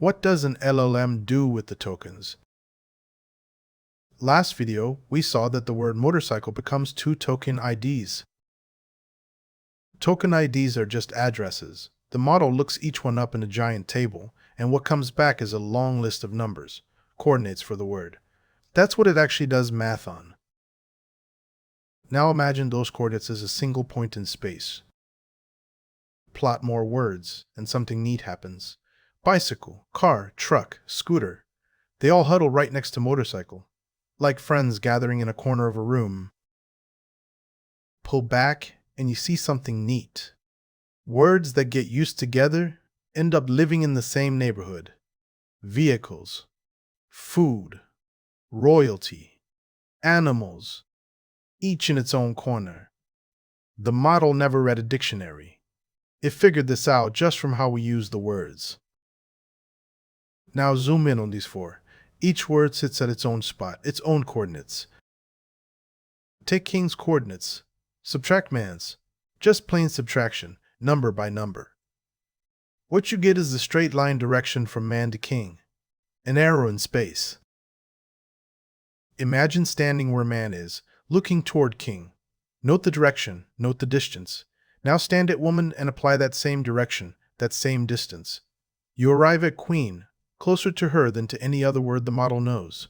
What does an LLM do with the tokens? Last video, we saw that the word motorcycle becomes two token IDs. Token IDs are just addresses. The model looks each one up in a giant table, and what comes back is a long list of numbers, coordinates for the word. That's what it actually does math on. Now imagine those coordinates as a single point in space. Plot more words, and something neat happens. Bicycle, car, truck, scooter. They all huddle right next to motorcycle, like friends gathering in a corner of a room. Pull back, and you see something neat. Words that get used together end up living in the same neighborhood. Vehicles, food, royalty, animals, each in its own corner. The model never read a dictionary. It figured this out just from how we use the words. Now zoom in on these four. Each word sits at its own spot, its own coordinates. Take King's coordinates. Subtract man's. Just plain subtraction, number by number. What you get is the straight line direction from man to king. An arrow in space. Imagine standing where man is, looking toward king. Note the direction, note the distance. Now stand at woman and apply that same direction, that same distance. You arrive at queen, closer to her than to any other word the model knows.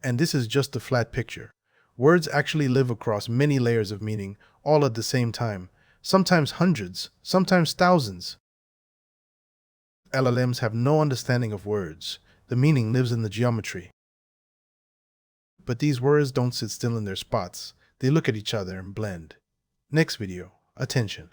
And this is just a flat picture. Words actually live across many layers of meaning, all at the same time, sometimes hundreds, sometimes thousands. LLMs have no understanding of words. The meaning lives in the geometry. But these words don't sit still in their spots. They look at each other and blend. Next video. Attention.